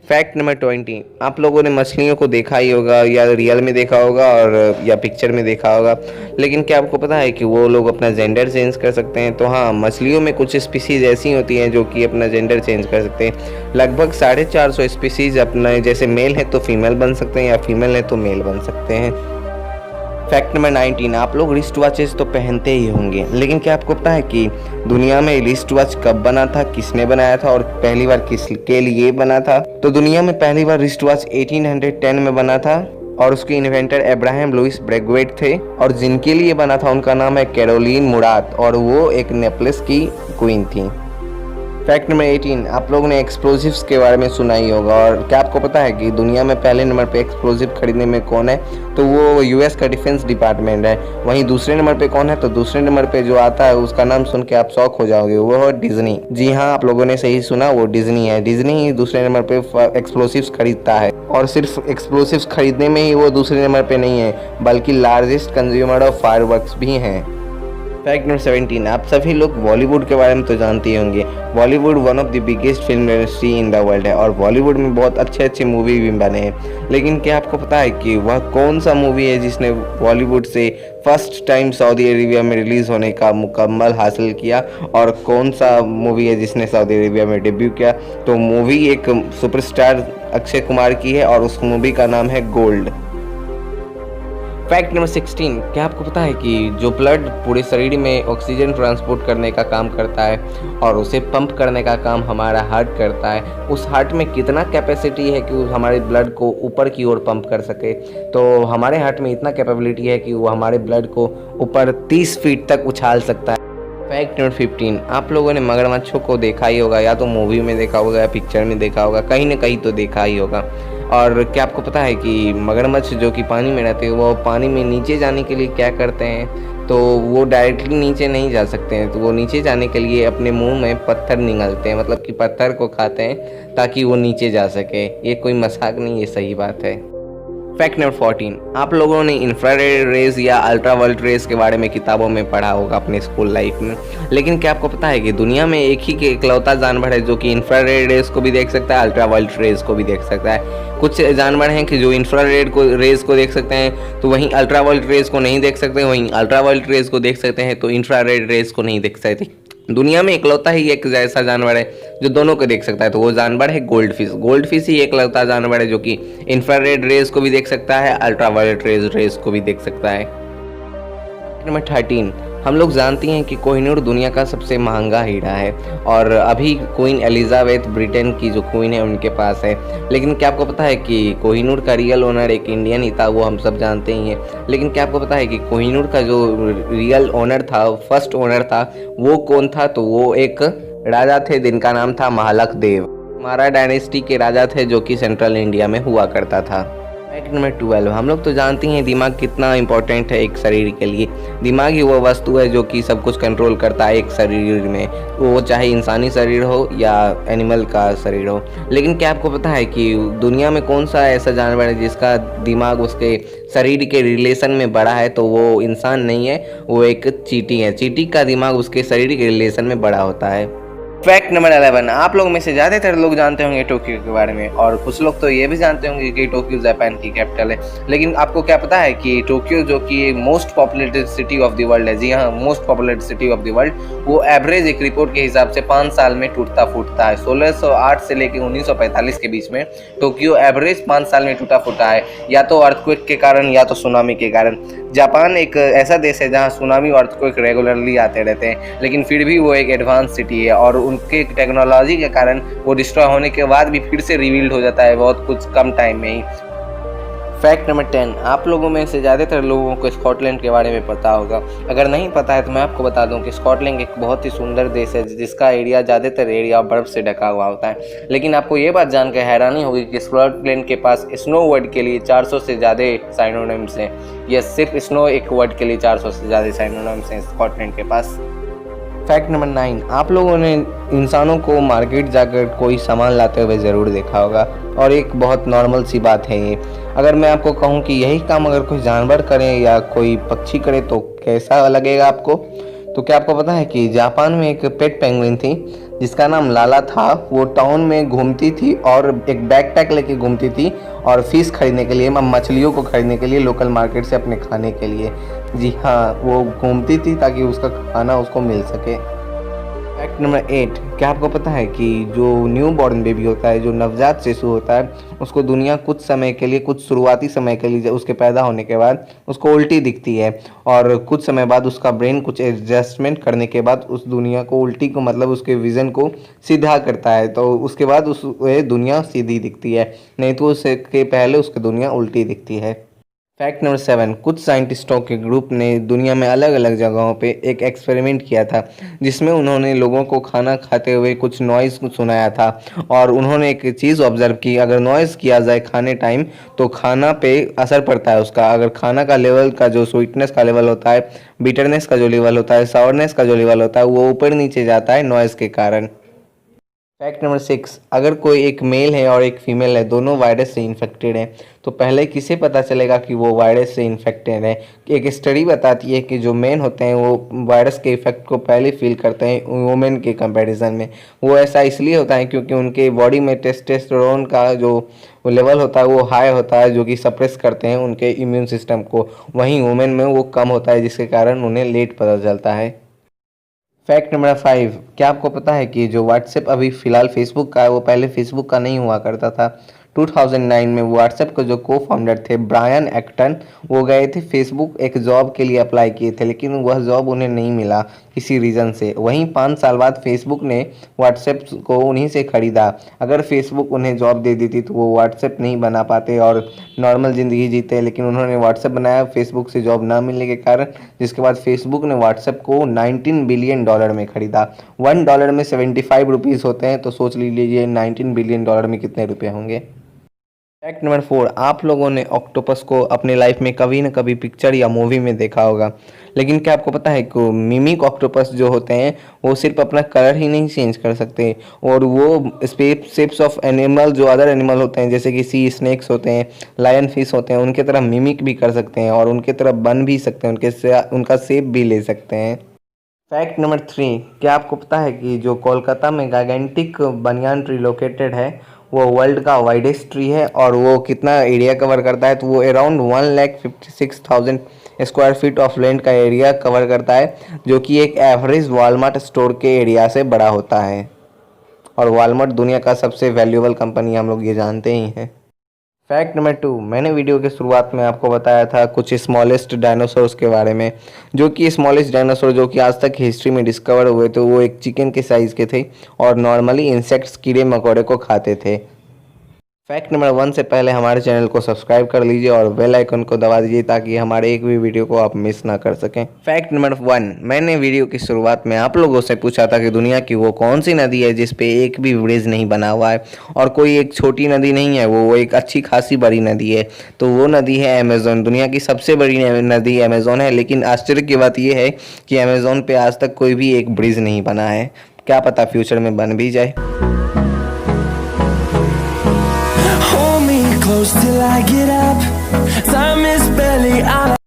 Fact number 20, आप लोगों ने मछलियों को देखा ही होगा या रियल में देखा होगा और या पिक्चर में देखा होगा, लेकिन क्या आपको पता है कि वो लोग अपना जेंडर चेंज कर सकते हैं? तो हाँ, मछलियों में कुछ स्पीसीज ऐसी होती हैं जो कि अपना जेंडर चेंज कर सकते हैं। लगभग 450 स्पीसीज अपना जैसे मेल है तो फीमेल बन सकते हैं या फीमेल है तो मेल बन सकते हैं। फैक्ट नंबर 19, आप लोग रिस्ट वॉचेस तो पहनते ही होंगे, लेकिन क्या आपको पता है कि दुनिया में रिस्ट वॉच कब बना था, किसने बनाया था और पहली बार किसके लिए बना था? तो दुनिया में पहली बार रिस्ट वॉच 1810 में बना था और उसके इन्वेंटर अब्राहम लुइस ब्रेगवेट थे, और जिनके लिए बना था उनका नाम है कैरोलिन मुराद, और वो एक नेपल्स की क्वीन थी। फैक्ट नंबर 18, आप लोगों ने एक्सप्लोजिव्स के बारे में सुना ही होगा, और क्या आपको पता है कि दुनिया में पहले नंबर पे एक्सप्लोजिव खरीदने में कौन है? तो वो यूएस का डिफेंस डिपार्टमेंट है। वहीं दूसरे नंबर पे कौन है? तो दूसरे नंबर पे जो आता है उसका नाम सुन के आप शॉक हो जाओगे, वो है डिज्नी। जी हाँ, आप लोगों ने सही सुना, वो डिज्नी है। डिज्नी ही दूसरे नंबर पे एक्सप्लोसिव्स खरीदता है, और सिर्फ एक्सप्लोसिव्स खरीदने में ही वो दूसरे नंबर पे नहीं है, बल्कि लार्जेस्ट कंज्यूमर ऑफ फायरवर्क्स भी हैं। फैक्ट नंबर 17, आप सभी लोग बॉलीवुड के बारे में तो जानते ही होंगे। Bollywood one of the biggest film industry in the world है, और बॉलीवुड में बहुत अच्छे अच्छे मूवी भी बने हैं। लेकिन क्या आपको पता है कि वह कौन सा मूवी है जिसने बॉलीवुड से फर्स्ट टाइम सऊदी अरेबिया में रिलीज़ होने का मुकम्मल हासिल किया, और कौन सा मूवी है जिसने सऊदी अरेबिया में डेब्यू किया? तो मूवी एक सुपरस्टार अक्षय कुमार की है, और उस मूवी का नाम है गोल्ड। फैक्ट नंबर 16, क्या आपको पता है कि जो ब्लड पूरे शरीर में ऑक्सीजन ट्रांसपोर्ट करने का काम करता है और उसे पंप करने का काम हमारा हार्ट करता है, उस हार्ट में कितना कैपेसिटी है कि वो हमारे ब्लड को ऊपर की ओर पंप कर सके? तो हमारे हार्ट में इतना कैपेबिलिटी है कि वो हमारे ब्लड को ऊपर 30 फीट तक उछाल सकता है। फैक्ट नंबर 15, आप लोगों ने मगरमच्छों को देखा ही होगा, या तो मूवी में देखा होगा या पिक्चर में देखा होगा, कहीं ना कहीं तो देखा ही होगा। और क्या आपको पता है कि मगरमच्छ जो कि पानी में रहते हैं वो पानी में नीचे जाने के लिए क्या करते हैं? तो वो डायरेक्टली नीचे नहीं जा सकते हैं, तो वो नीचे जाने के लिए अपने मुंह में पत्थर निगलते हैं, मतलब कि पत्थर को खाते हैं ताकि वो नीचे जा सके। ये कोई मजाक नहीं, ये सही बात है। फैक्ट नंबर 14, आप लोगों ने इंफ्रारेड रेज या अल्ट्रावायलेट रेज के बारे में किताबों में पढ़ा होगा अपने स्कूल लाइफ में, लेकिन क्या आपको पता है कि दुनिया में एक ही के इकलौता जानवर है जो कि इंफ्रारेड रेज को भी देख सकता है, अल्ट्रावायलेट रेज को भी देख सकता है? कुछ जानवर हैं कि जो इंफ्रारेड को रेज को देख सकते हैं, तो वहीं अल्ट्रावायलेट रेज को नहीं देख सकते, वहीं अल्ट्रावायलेट रेज को देख सकते हैं तो इंफ्रारेड रेज को नहीं देख सकते। दुनिया में इकलौता ही एक ऐसा जानवर है जो दोनों को देख सकता है, तो वो जानवर है गोल्ड फिश। गोल्ड फिश ही इकलौता जानवर है जो कि इंफ्रारेड रेज को भी देख सकता है, अल्ट्रावायलेट रेज को भी देख सकता है। नंबर 13, हम लोग जानते हैं कि कोहिनूर दुनिया का सबसे महंगा हीरा है, और अभी क्वीन एलिजाबेथ ब्रिटेन की जो क्वीन है उनके पास है। लेकिन क्या आपको पता है कि कोहिनूर का रियल ओनर एक इंडियन ही था? वो हम सब जानते ही हैं, लेकिन क्या आपको पता है कि कोहिनूर का जो रियल ओनर था, फर्स्ट ओनर था, वो कौन था? तो वो एक राजा थे जिनका नाम था महालक देव। हमारा डायनेस्टी के राजा थे जो कि सेंट्रल इंडिया में हुआ करता था। फैक्ट नंबर 12, हम लोग तो जानते हैं दिमाग कितना इंपॉर्टेंट है एक शरीर के लिए। दिमाग ही वो वस्तु है जो कि सब कुछ कंट्रोल करता है एक शरीर में, वो चाहे इंसानी शरीर हो या एनिमल का शरीर हो। लेकिन क्या आपको पता है कि दुनिया में कौन सा ऐसा जानवर है जिसका दिमाग उसके शरीर के रिलेशन में बड़ा है? तो वो इंसान नहीं है, वो एक चींटी है। चींटी का दिमाग उसके शरीर के रिलेशन में बड़ा होता है। फैक्ट नंबर 11, आप लोगों में से ज़्यादातर लोग जानते होंगे टोक्यो के बारे में, और कुछ लोग तो ये भी जानते होंगे कि टोक्यो जापान की कैपिटल है। लेकिन आपको क्या पता है कि टोक्यो जो कि most populated city of the world है, जी हाँ, most populated city of the world, वो एवरेज एक रिपोर्ट के हिसाब से 5 साल में टूटता फूटता है। 1608 से लेकर 1945 के बीच में टोक्यो एवरेज 5 साल में टूटा फूटा है, या तो अर्थक्वेक के कारण या तो सुनामी के कारण। जापान एक ऐसा देश है जहाँ सुनामी और अर्थक्वेक रेगुलरली आते रहते हैं, लेकिन फिर भी वो एक एडवांस सिटी है, और उनके टेक्नोलॉजी के कारण वो डिस्ट्रॉय होने के बाद भी फिर से रिबिल्ड हो जाता है बहुत कुछ कम टाइम में ही। फैक्ट नंबर 10, आप लोगों में से ज़्यादातर लोगों को स्कॉटलैंड के बारे में पता होगा। अगर नहीं पता है तो मैं आपको बता दूं कि स्कॉटलैंड एक बहुत ही सुंदर देश है जिसका एरिया ज़्यादातर एरिया बर्फ़ से ढका हुआ होता है। लेकिन आपको ये बात जानकर हैरानी होगी कि स्कॉटलैंड के पास स्नो वर्ड के लिए 400 से ज़्यादा साइनोनिम्स हैं। यह सिर्फ स्नो एक वर्ड के लिए 400 से ज़्यादा साइनोनिम्स हैं स्कॉटलैंड के पास। फैक्ट नंबर 9, आप लोगों ने इंसानों को मार्केट जाकर कोई सामान लाते हुए ज़रूर देखा होगा, और एक बहुत नॉर्मल सी बात है ये। अगर मैं आपको कहूँ कि यही काम अगर कोई जानवर करे या कोई पक्षी करे तो कैसा लगेगा आपको? तो क्या आपको पता है कि जापान में एक पेट पेंगुइन थी जिसका नाम लाला था, वो टाउन में घूमती थी और एक बैकपैक लेके घूमती थी और फिश खरीदने के लिए, मछलियों को खरीदने के लिए लोकल मार्केट से अपने खाने के लिए। जी हाँ, वो घूमती थी ताकि उसका खाना उसको मिल सके। फैक्ट नंबर 8, क्या आपको पता है कि जो न्यू बॉर्न बेबी होता है, जो नवजात शिशु होता है, उसको दुनिया कुछ समय के लिए, कुछ शुरुआती समय के लिए उसके पैदा होने के बाद उसको उल्टी दिखती है और कुछ समय बाद उसका ब्रेन कुछ एडजस्टमेंट करने के बाद उस दुनिया को उल्टी को मतलब उसके विज़न को सीधा करता है, तो उसके बाद उस दुनिया सीधी दिखती है, नहीं तो उसके पहले उसकी दुनिया उल्टी दिखती है। फैक्ट नंबर 7, कुछ साइंटिस्टों के ग्रुप ने दुनिया में अलग अलग जगहों पे एक एक्सपेरिमेंट किया था, जिसमें उन्होंने लोगों को खाना खाते हुए कुछ नॉइज़ सुनाया था और उन्होंने एक चीज़ ऑब्जर्व की, अगर नॉइज़ किया जाए खाने टाइम तो खाना पे असर पड़ता है उसका। अगर खाना का लेवल का जो स्वीटनेस का लेवल होता है, बिटरनेस का जो लेवल होता है, सावरनेस का जो लेवल होता है, वो ऊपर नीचे जाता है नॉइज़ के कारण। फैक्ट नंबर 6, अगर कोई एक मेल है और एक फीमेल है, दोनों वायरस से इन्फेक्टेड हैं, तो पहले किसे पता चलेगा कि वो वायरस से इन्फेक्टेड है? एक स्टडी बताती है कि जो मेन होते हैं वो वायरस के इफेक्ट को पहले फील करते हैं वुमेन के कंपैरिजन में। वो ऐसा इसलिए होता है क्योंकि उनके बॉडी में टेस्टोस्टेरोन का जो लेवल होता है वो हाई होता है, जो कि सप्रेस करते हैं उनके इम्यून सिस्टम को। वहीं वुमेन में वो कम होता है, जिसके कारण उन्हें लेट पता चलता है। फैक्ट नंबर 5, क्या आपको पता है कि जो व्हाट्सएप अभी फ़िलहाल फेसबुक का है, वो पहले फेसबुक का नहीं हुआ करता था। 2009 में व्हाट्सएप के जो को फाउंडर थे ब्रायन एक्टन, वो गए थे फेसबुक एक जॉब के लिए अप्लाई किए थे, लेकिन वह जॉब उन्हें नहीं मिला किसी रीज़न से। वहीं 5 साल बाद फेसबुक ने व्हाट्सएप को उन्हीं से ख़रीदा। अगर फेसबुक उन्हें जॉब दे देती तो वो व्हाट्सएप नहीं बना पाते और नॉर्मल ज़िंदगी जीते, लेकिन उन्होंने व्हाट्सएप बनाया फेसबुक से जॉब ना मिलने के कारण, जिसके बाद फेसबुक ने व्हाट्सएप को $19 बिलियन में ख़रीदा। $1 में 75 रुपीज़ होते हैं, तो सोच लीजिए $19 बिलियन में कितने रुपए होंगे। फैक्ट नंबर 4, आप लोगों ने ऑक्टोपस को अपने लाइफ में कभी न कभी पिक्चर या मूवी में देखा होगा, लेकिन क्या आपको पता है कि मिमिक ऑक्टोपस जो होते हैं वो सिर्फ अपना कलर ही नहीं चेंज कर सकते, और वो शेप्स ऑफ एनिमल, जो अदर एनिमल होते हैं जैसे कि सी स्नेक्स होते हैं, लायन फिश होते हैं, उनके तरह मिमिक भी कर सकते हैं और उनके तरह बन भी सकते हैं, उनका शेप भी ले सकते हैं। फैक्ट नंबर 3, क्या आपको पता है कि जो कोलकाता में गाइगेंटिक बनियान ट्री लोकेटेड है, वो वर्ल्ड का वाइडेस्ट ट्री है और वो कितना एरिया कवर करता है, तो वो around 1,56,000 square feet of land का एरिया कवर करता है, जो कि एक एवरेज वॉलमार्ट स्टोर के एरिया से बड़ा होता है। और वॉलमार्ट दुनिया का सबसे वैल्यूएबल कंपनी, हम लोग ये जानते ही हैं। फैक्ट नंबर 2, मैंने वीडियो के शुरुआत में आपको बताया था कुछ स्मॉलेस्ट डायनासोर्स के बारे में, जो कि स्मॉलेस्ट डायनासोर जो कि आज तक हिस्ट्री में डिस्कवर हुए थे, वो एक चिकन के साइज़ के थे और नॉर्मली इंसेक्ट्स, कीड़े मकोड़े को खाते थे। फैक्ट नंबर 1 से पहले हमारे चैनल को सब्सक्राइब कर लीजिए और बेल आइकन को दबा दीजिए ताकि हमारे एक भी वीडियो को आप मिस ना कर सकें। फैक्ट नंबर 1, मैंने वीडियो की शुरुआत में आप लोगों से पूछा था कि दुनिया की वो कौन सी नदी है जिस पे एक भी ब्रिज नहीं बना हुआ है, और कोई एक छोटी नदी नहीं है, वो एक अच्छी खासी बड़ी नदी है। तो वो नदी है अमेज़न। दुनिया की सबसे बड़ी नदी अमेज़न है, लेकिन आश्चर्य की बात यह है कि अमेज़न पे आज तक कोई भी एक ब्रिज नहीं बना है। क्या पता फ्यूचर में बन भी जाए। Close till I get up. Time is barely on